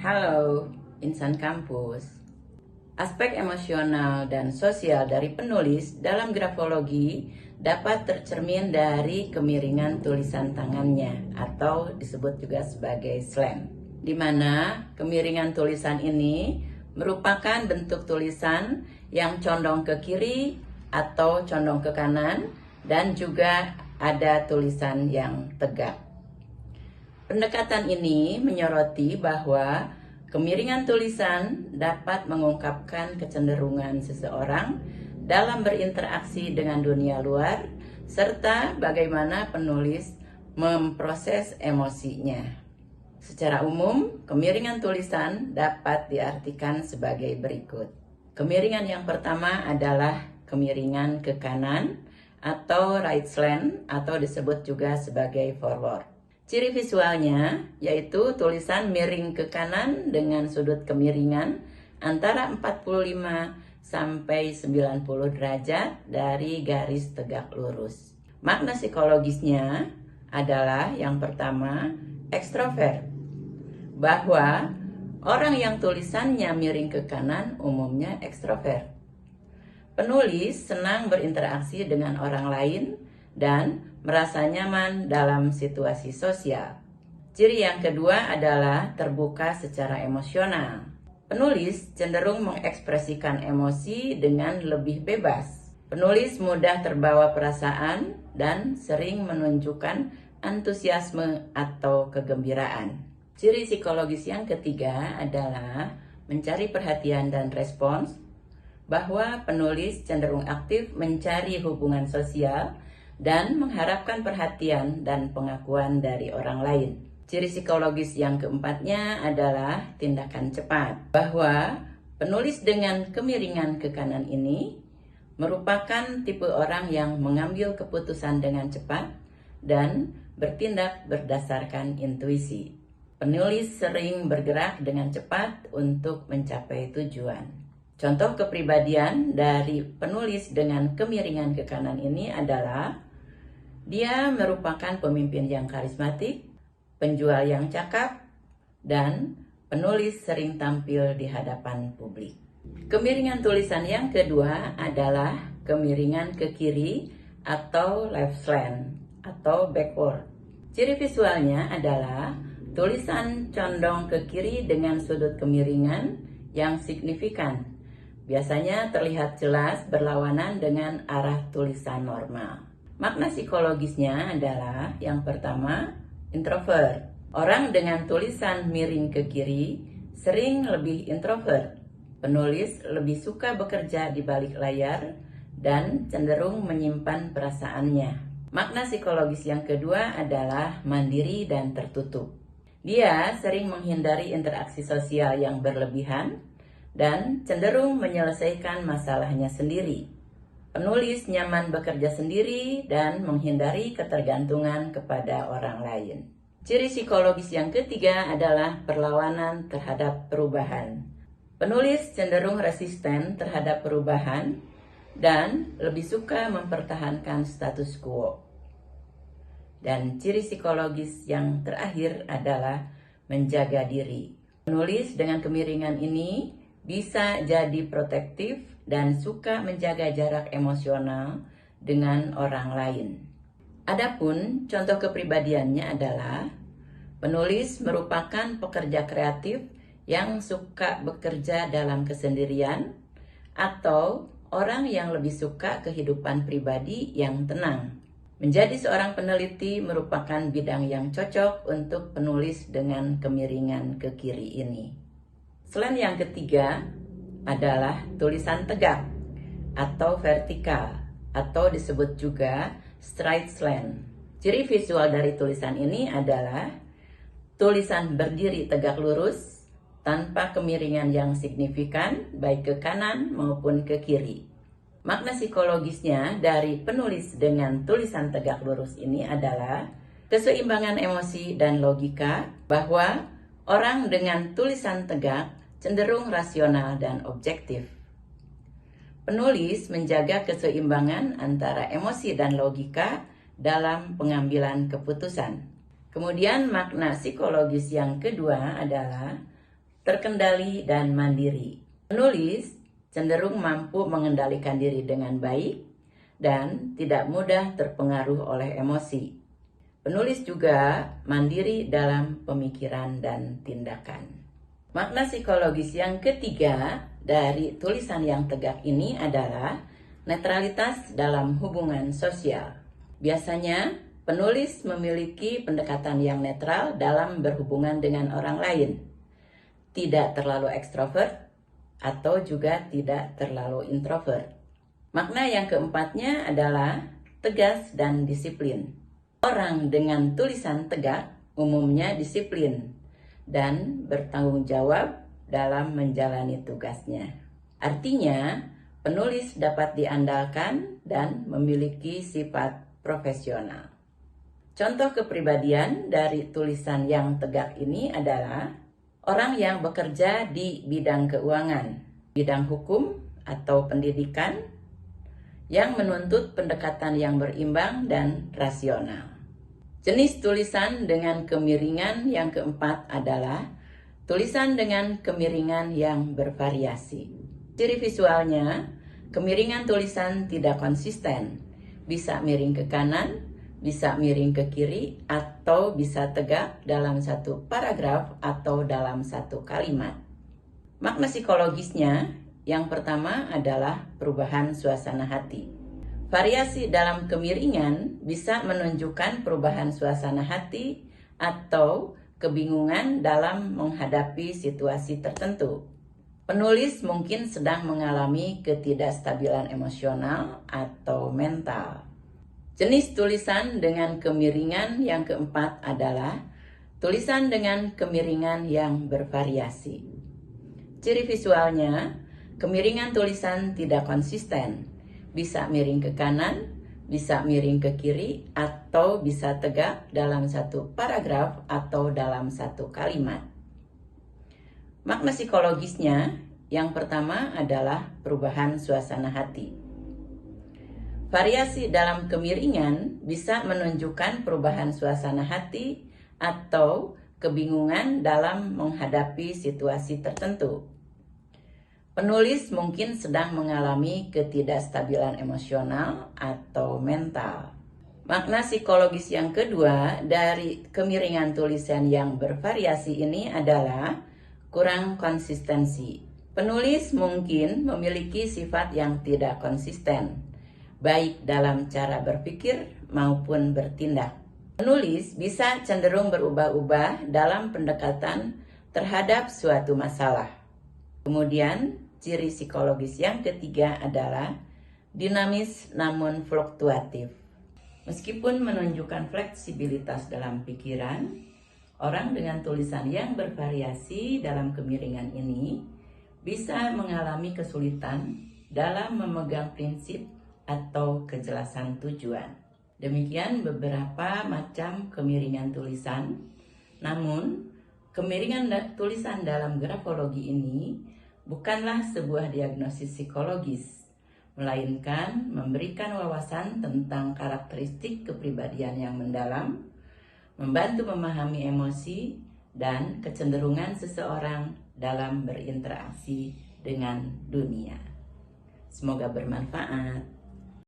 Halo, insan kampus. Aspek emosional dan sosial dari penulis dalam grafologi dapat tercermin dari kemiringan tulisan tangannya atau disebut juga sebagai slant, di mana kemiringan tulisan ini merupakan bentuk tulisan yang condong ke kiri atau condong ke kanan, dan juga ada tulisan yang tegak. Pendekatan ini menyoroti bahwa kemiringan tulisan dapat mengungkapkan kecenderungan seseorang dalam berinteraksi dengan dunia luar, serta bagaimana penulis memproses emosinya. Secara umum, kemiringan tulisan dapat diartikan sebagai berikut. Kemiringan yang pertama adalah kemiringan ke kanan atau right slant atau disebut juga sebagai forward. Ciri visualnya yaitu tulisan miring ke kanan dengan sudut kemiringan antara 45 sampai 90 derajat dari garis tegak lurus. Makna psikologisnya adalah yang pertama, ekstrovert, bahwa orang yang tulisannya miring ke kanan umumnya ekstrovert. Penulis senang berinteraksi dengan orang lain dan merasa nyaman dalam situasi sosial. Ciri yang kedua adalah terbuka secara emosional. Penulis cenderung mengekspresikan emosi dengan lebih bebas. Penulis mudah terbawa perasaan dan sering menunjukkan antusiasme atau kegembiraan. Ciri psikologis yang ketiga adalah mencari perhatian dan respons, bahwa penulis cenderung aktif mencari hubungan sosial dan mengharapkan perhatian dan pengakuan dari orang lain. Ciri psikologis yang keempatnya adalah tindakan cepat, bahwa penulis dengan kemiringan ke kanan ini merupakan tipe orang yang mengambil keputusan dengan cepat dan bertindak berdasarkan intuisi. Penulis sering bergerak dengan cepat untuk mencapai tujuan. Contoh kepribadian dari penulis dengan kemiringan ke kanan ini adalah dia merupakan pemimpin yang karismatik, penjual yang cakap, dan penulis sering tampil di hadapan publik. Kemiringan tulisan yang kedua adalah kemiringan ke kiri atau left slant atau backward. Ciri visualnya adalah tulisan condong ke kiri dengan sudut kemiringan yang signifikan. Biasanya terlihat jelas berlawanan dengan arah tulisan normal. Makna psikologisnya adalah yang pertama, introvert. Orang dengan tulisan miring ke kiri sering lebih introvert. Penulis lebih suka bekerja di balik layar dan cenderung menyimpan perasaannya. Makna psikologis yang kedua adalah mandiri dan tertutup. Dia sering menghindari interaksi sosial yang berlebihan dan cenderung menyelesaikan masalahnya sendiri. Penulis nyaman bekerja sendiri dan menghindari ketergantungan kepada orang lain. Ciri psikologis yang ketiga adalah perlawanan terhadap perubahan. Penulis cenderung resisten terhadap perubahan dan lebih suka mempertahankan status quo. Dan ciri psikologis yang terakhir adalah menjaga diri. Penulis dengan kemiringan ini bisa jadi protektif dan suka menjaga jarak emosional dengan orang lain. Adapun contoh kepribadiannya adalah penulis merupakan pekerja kreatif yang suka bekerja dalam kesendirian atau orang yang lebih suka kehidupan pribadi yang tenang. Menjadi seorang peneliti merupakan bidang yang cocok untuk penulis dengan kemiringan ke kiri ini. Selain yang ketiga adalah tulisan tegak atau vertikal atau disebut juga straight slant. Ciri visual dari tulisan ini adalah tulisan berdiri tegak lurus tanpa kemiringan yang signifikan baik ke kanan maupun ke kiri. Makna psikologisnya dari penulis dengan tulisan tegak lurus ini adalah keseimbangan emosi dan logika, bahwa orang dengan tulisan tegak cenderung rasional dan objektif. Penulis menjaga keseimbangan antara emosi dan logika dalam pengambilan keputusan. Kemudian makna psikologis yang kedua adalah terkendali, dan mandiri. Penulis cenderung mampu mengendalikan diri dengan baik dan tidak mudah terpengaruh oleh emosi. Penulis juga mandiri dalam pemikiran dan tindakan. Makna psikologis yang ketiga dari tulisan yang tegak ini adalah netralitas dalam hubungan sosial. Biasanya, penulis memiliki pendekatan yang netral dalam berhubungan dengan orang lain. Tidak terlalu ekstrovert atau juga tidak terlalu introvert. Makna yang keempatnya adalah tegas dan disiplin. Orang dengan tulisan tegak umumnya disiplin dan bertanggung jawab dalam menjalani tugasnya. Artinya, penulis dapat diandalkan dan memiliki sifat profesional. Contoh kepribadian dari tulisan yang tegak ini adalah orang yang bekerja di bidang keuangan, bidang hukum, atau pendidikan yang menuntut pendekatan yang berimbang dan rasional. Jenis tulisan dengan kemiringan yang keempat adalah tulisan dengan kemiringan yang bervariasi. Ciri visualnya, kemiringan tulisan tidak konsisten, bisa miring ke kanan, bisa miring ke kiri, atau bisa tegak dalam satu paragraf atau dalam satu kalimat. Makna psikologisnya, yang pertama adalah perubahan suasana hati. Variasi dalam kemiringan bisa menunjukkan perubahan suasana hati atau kebingungan dalam menghadapi situasi tertentu. Penulis mungkin sedang mengalami ketidakstabilan emosional atau mental. Jenis tulisan dengan kemiringan yang keempat adalah tulisan dengan kemiringan yang bervariasi. Ciri visualnya, kemiringan tulisan tidak konsisten, bisa miring ke kanan, bisa miring ke kiri, atau bisa tegak dalam satu paragraf atau dalam satu kalimat. Makna psikologisnya, yang pertama adalah perubahan suasana hati. Variasi dalam kemiringan bisa menunjukkan perubahan suasana hati atau kebingungan dalam menghadapi situasi tertentu. Penulis mungkin sedang mengalami ketidakstabilan emosional atau mental. Makna psikologis yang kedua dari kemiringan tulisan yang bervariasi ini adalah kurang konsistensi. Penulis mungkin memiliki sifat yang tidak konsisten, baik dalam cara berpikir maupun bertindak. Penulis bisa cenderung berubah-ubah dalam pendekatan terhadap suatu masalah. Kemudian, ciri psikologis yang ketiga adalah dinamis namun fluktuatif. Meskipun menunjukkan fleksibilitas dalam pikiran, orang dengan tulisan yang bervariasi dalam kemiringan ini bisa mengalami kesulitan dalam memegang prinsip atau kejelasan tujuan. Demikian beberapa macam kemiringan tulisan. Namun, kemiringan tulisan dalam grafologi ini bukanlah sebuah diagnosis psikologis, melainkan memberikan wawasan tentang karakteristik kepribadian yang mendalam, membantu memahami emosi dan kecenderungan seseorang dalam berinteraksi dengan dunia. Semoga bermanfaat.